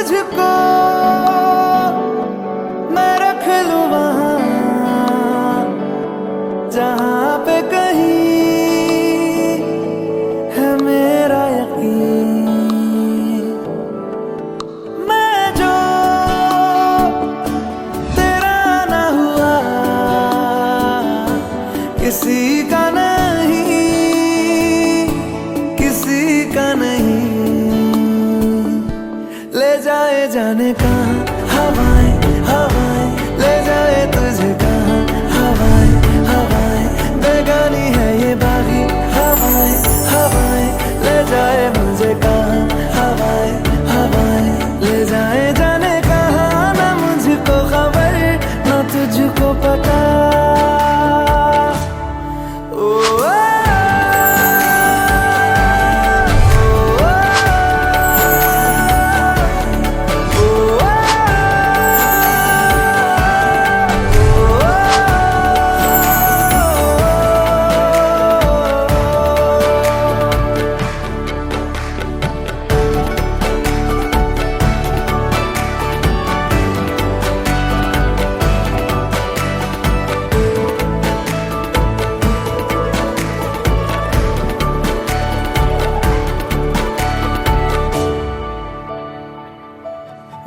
तुझको मैं रख लूं वहां जहां पे कहीं है मेरा यकीन। मैं जो तेरा ना हुआ किसी का नहीं, किसी का नहीं। ले जाए जाने कहाँ हवाएं हवाएं, ले जाए तुझे कहाँ हवाएं हवाएं। बेगानी है ये बागी हवाएं हवाएं, ले जाए मुझे कहाँ हवाएं हवाएं। ले जाए जाने कहाँ, ना मुझको खबर ना तुझको पता।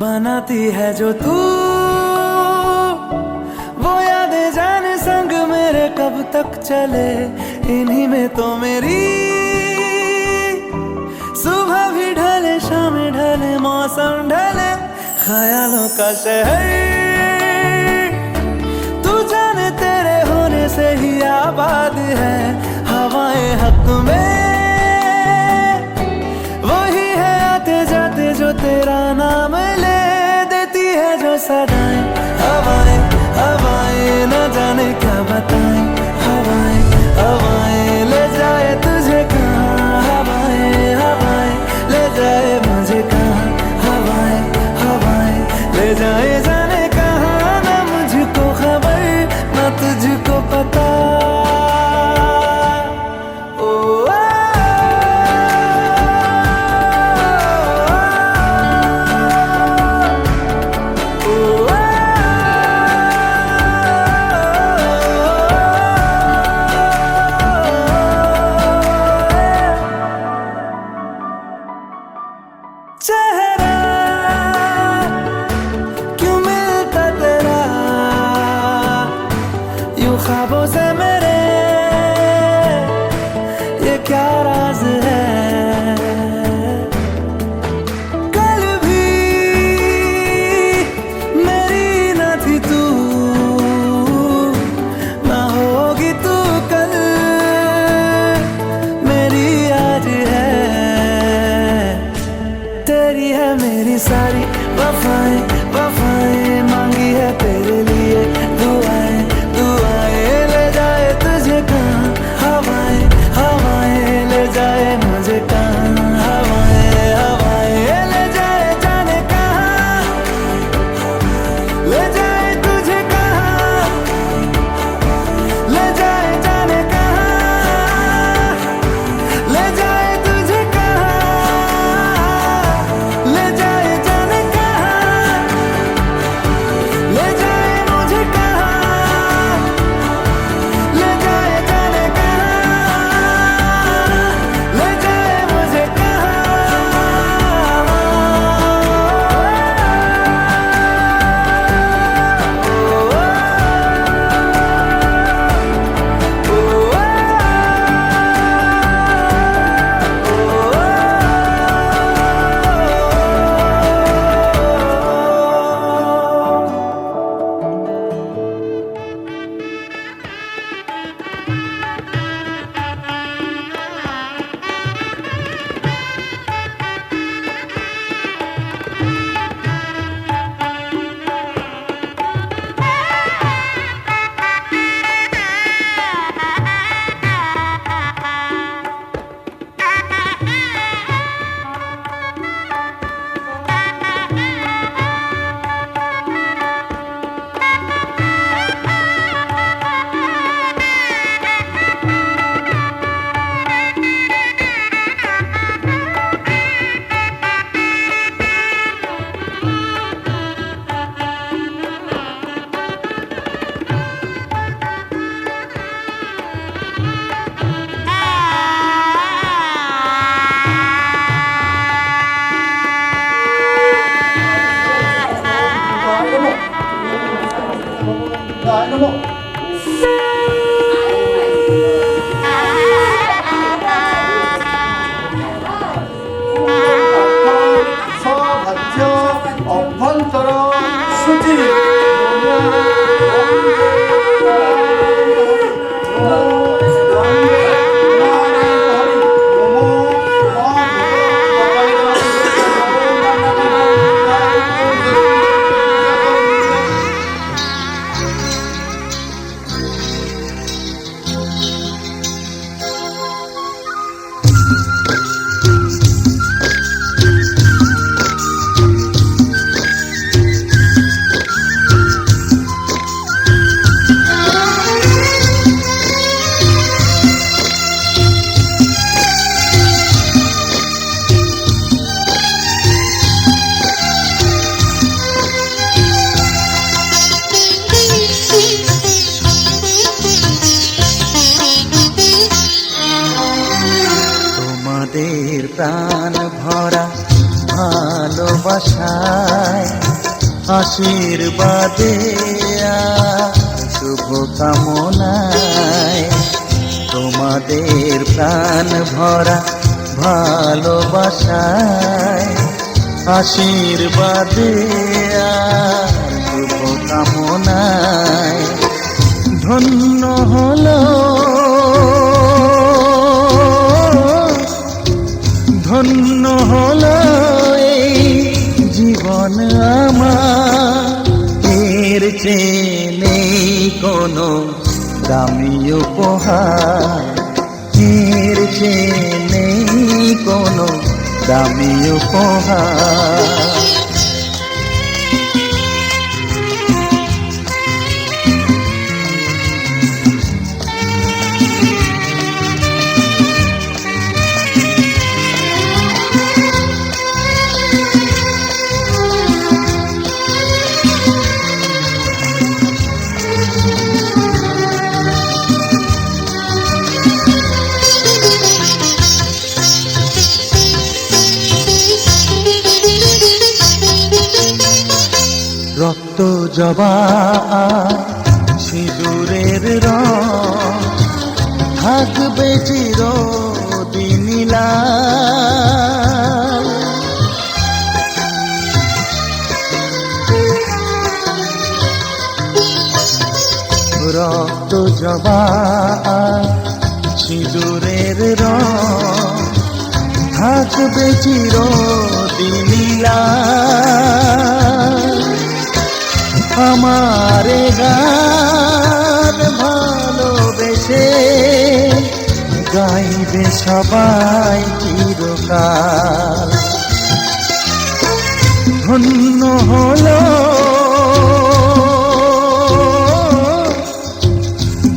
बनाती है जो तू वो यादें जाने संग मेरे कब तक चले। इन्हीं में तो मेरी सुबह भी ढले शाम ढले मौसम ढले। ख्यालों का शहर तू जाने तेरे होने से ही आबाद है। हवाएं हक में वही है आते जाते जो तेरा नाम ले देती है जो सदाएं। हवाएं हवाएं न जाने क्या बताएं। हवाएं हवाएं ले जाए तुझे कहाँ हवाएं हवाएं, ले जाए मुझे कहाँ हवाएं हवाएं। ले जाए जाने कहाँ, ना मुझको खबर ना तुझको पता। चेहरा क्यों मिलता तेरा यूं ख्वाबों से मेरे, ये क्या राज है। कल भी मेरी न थी तू, ना होगी तू कल मेरी आज है। तेरी है मेरी सारी वफाएं वफाएं, मांगी है तेरे लिए दुआएं दुआएं। ले जाए तुझे कहाँ हवाएं हवाएं, ले जाए मुझे कहाँ हवाएं हवाएं। ले जाए जाने कहाँ, ले जाए तुझे कहाँ, ले जाए जाने कहाँ, ले जाए तुझे कहाँ, ले जाए जाने कहाँ, ले जाए ভালোবাসায় আশীর্বাদে শুভ কামনায় তোমাদের প্রাণ ভরা ভালোবাসায় আশীর্বাদে শুভ কামনায় ধন্য হলো ধন্য হলো এই জীবন আমার, এর চেয়ে নেই কোনো দামি উপহার, এর চেয়ে নেই কোনো দামি উপহার। রক্ত জবা সিঁদুরের রং থাকবে চিরদিন লাল। রক্ত জবা সিঁদুরের রং থাকবে চিরদিন লাল। আমারে গান ভালোবেসে গাইবে সবাই চিরকাল। ধন্য হলো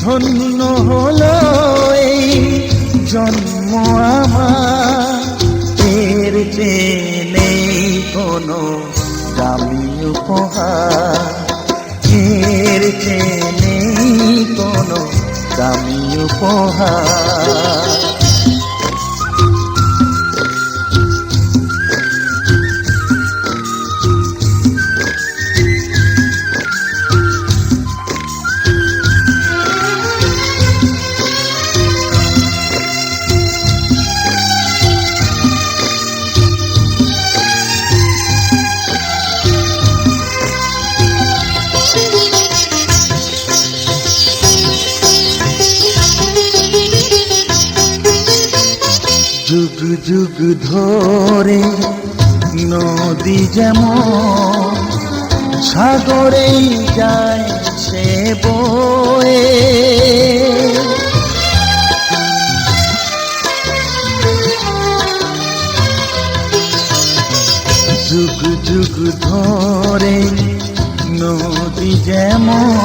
ধন্য হলো এই জন্ম আমার, এর চেয়ে নেই কোনো দামি উপহার, এর চেয়ে নেই কোনো দামি উপহার। যুগ যুগ ধরে নদী যেমন সাগরেই যায় সে বয়ে, যুগ যুগ ধরে নদী যেমন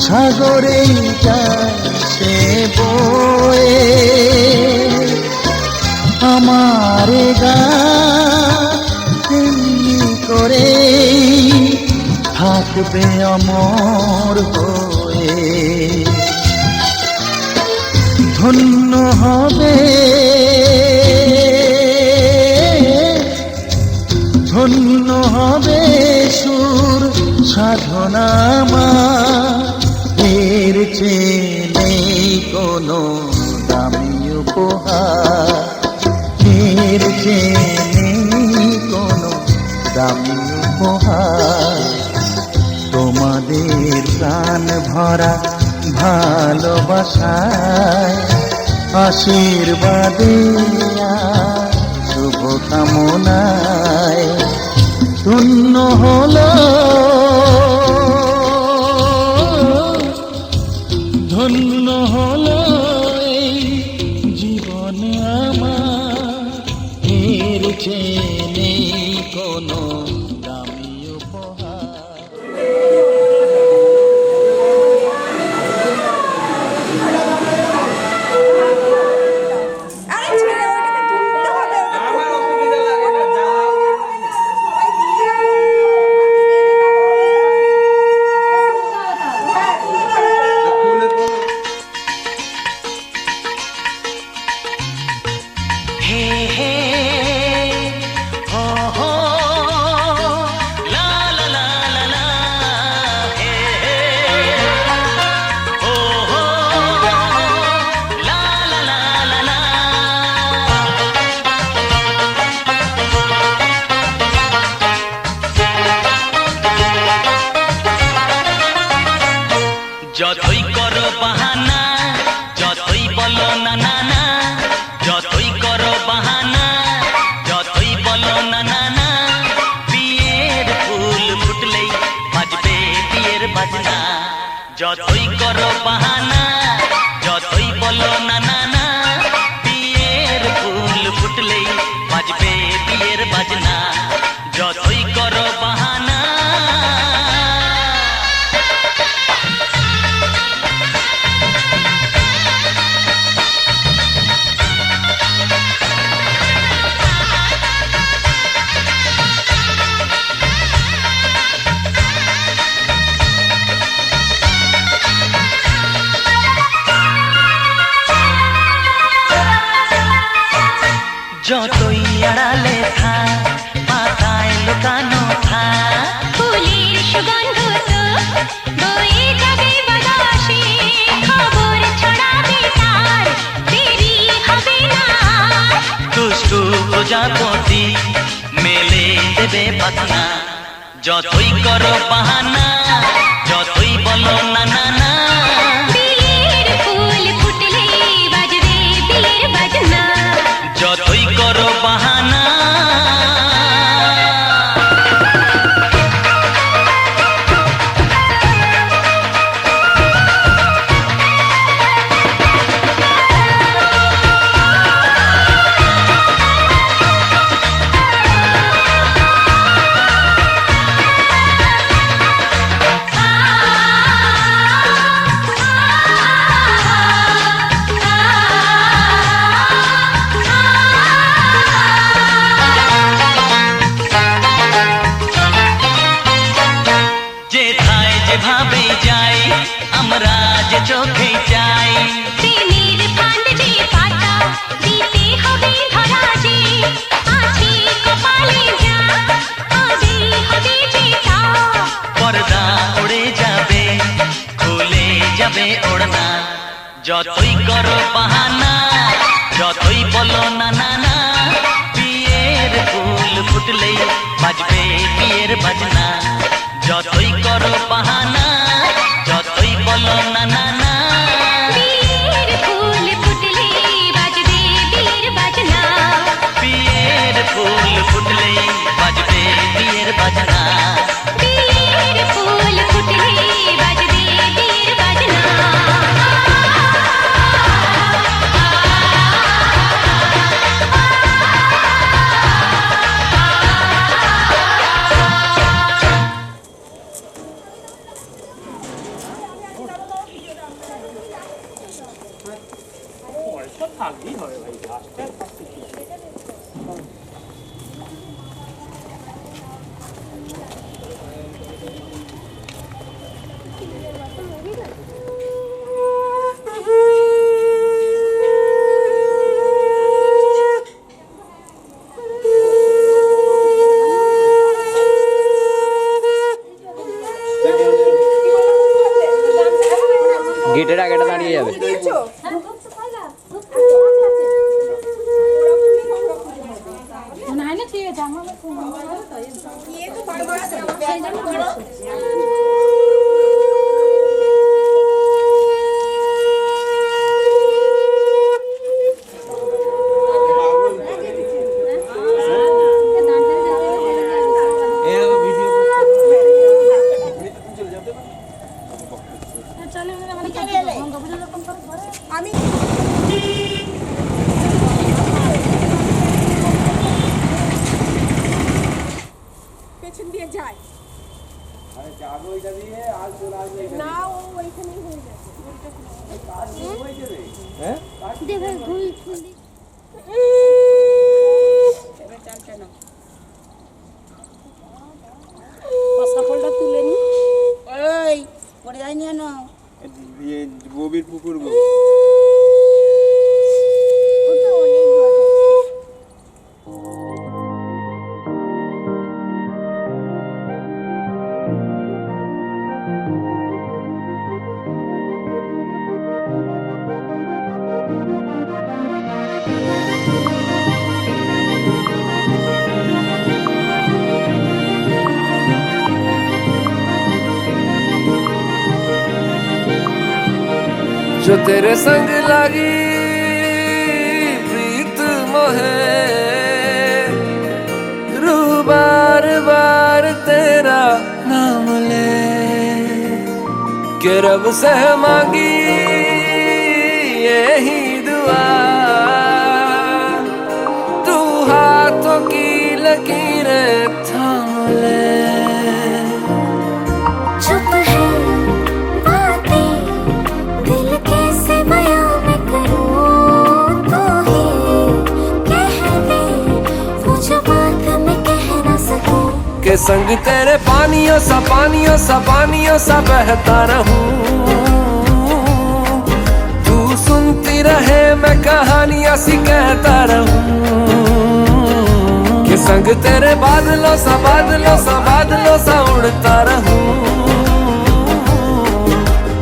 সাগরেই যায় সে বয়ে, আমারে গান করে থাকবে অমর হয়ে। ধন্য হবে ধন্য হবে সুর সাধনা আমার, এর চেয়ে নেই কোনো দামি উপহার, এর চেয়ে নেই কোনো দামি উপহার। তোমাদের প্রাণ ভরা ভালোবাসায় আশীর্বাদে শুভ কামনায় ধন্য হলো ধন্য হলো এই জীবন আমার, এর চেয়ে নেই কোনো দামি উপহার। হে হে, হো হো যতই আড়ালে থাক পাতায় লুকানো থাক ফুলের সুগন্ধ তো বয়ে যাবে বাতাসে খবর ছড়াবে তার দেরি হবে না দুষ্টু প্রজাপতি মেলে দেবে পাখনা যতই করো বাহানা যতই বলো না না না বিয়ের ফুল ফুটলে বাজবে বিয়ের বাজনা যতই করো বাহানা যেথায় যেভাবে যাই আমরা যে চোখে যাই প্রেমের ফান্ড যে পাতা দিতে হবে ধরা যে আছে কপালে যা হবে হবে যেটা পর্দা উড়ে যাবে খুলে যাবে ওড়না যতই করো বাহানা যতই বলো না না না বিয়ের ফুল ফুটলেই বাজবে বিয়ের বাজনা যতই করো বাহানা যতই বলো না না না বিয়ের ফুল ফুটলে বাজবে বিয়ের বাজনা বিয়ের ফুল ফুটলেই বাজবে বিয়ের বাজনা বিয়ের ফুল ফুটলে বাজবে বিয়ের বাজনা গেটের আগেটা দাঁড়িয়ে যাবে। পেছন দিয়ে যায় না ও ওইখানেই হয়ে যাবে তুলে নি ওই পড়ে যায়নি না গভীর পুকুর গো जो तेरे संग लगी प्रीत मोहे रूह बार बार तेरा नाम ले के रब से मांगी यही दुआ तू हाथों की लकीरें थाम ले चुप है बातें दिल कैसे बयां मैं करूं तो ही कह दे वो जो बात मैं कह ना सकूं के संग तेरे पानियों सा बहता रहूं तू सुनती रहे मैं कहानियां सी कहता रहूं संग तेरे बादलों सा उड़ता रहूं,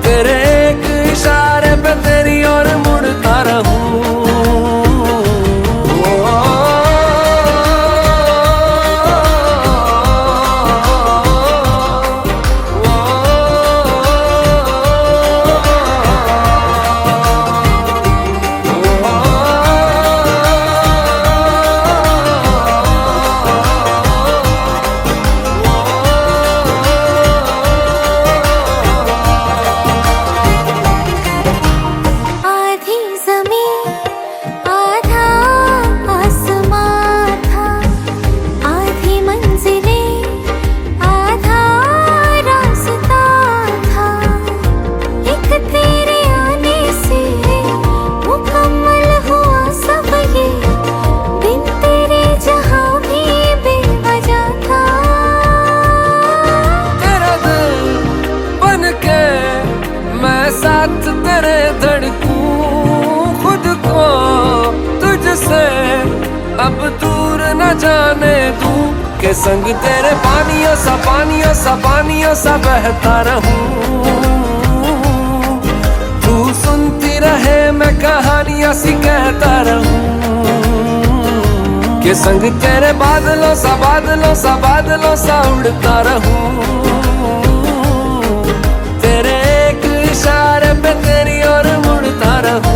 तेरे एक इशारे पे तेरी ओर मुड़ता रहूं। आधी ज़मीं आधा आसमां था, आधी मंजिलें आधा रास्ता था। एक तेरे आने से मुकम्मल हुआ सब ये, बिन तेरे जहाँ भी बेवजह था। तेरा दिल बन के मैं साथ तेरे धड़कूं, खुद को तुझसे अब दूर न जाने दूं, के संग तेरे पानियों सा बहता रहूं। तू सुनती रहे मैं कहानियां सी कहता रहूं, के संग तेरे बादलों सा उड़ता रहूं, तेरे एक इशारे पे तेरी ओर मुड़ता रहूं।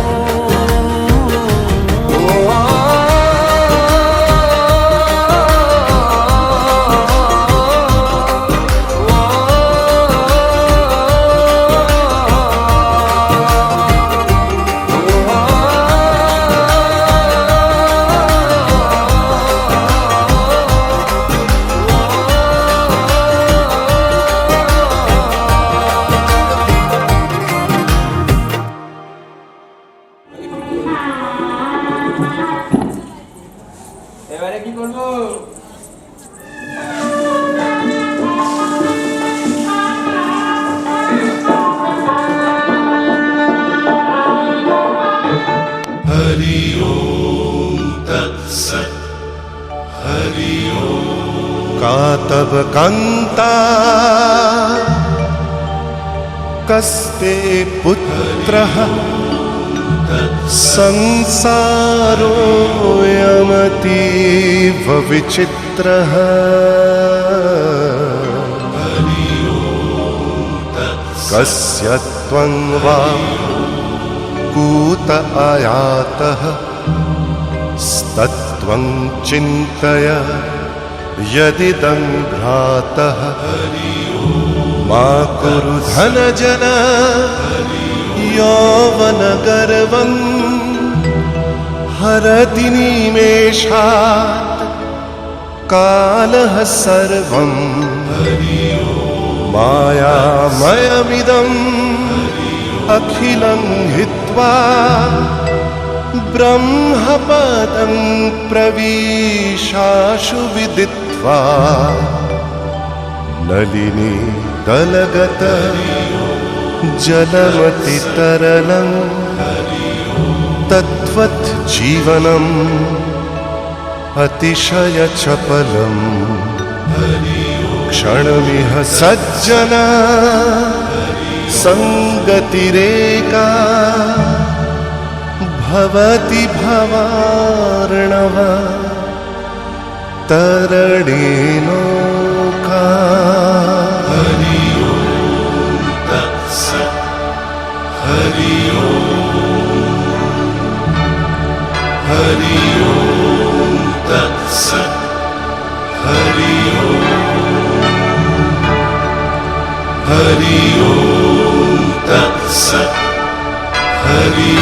এবারে কি করবো? कातव कान्ता कस्ते पुत्रः संसारोऽयमतीव विचित्रः। कस्य त्वं वा कूत आयातः स्तत्त्वं चिन्तय यदिदं भ्रातः। मा कुरु धनजन यौवनगर्वं हरति निमेषात् कालः सर्वं। मायामयमिदम् अखिलं हित्वा ब्रह्मपदं प्रविशाशु विदित्वा। नलिनी दलगत जलमतितरलं तद्वत् जीवनम् अतिशयचपलम्। क्षणमिह सज्जना संगतिरेका भवति भवार्णव तरणेनौका। हरि ओम तत्सत्। हरि ओम तत्सत्। हरि ओम तत्सत्। हरि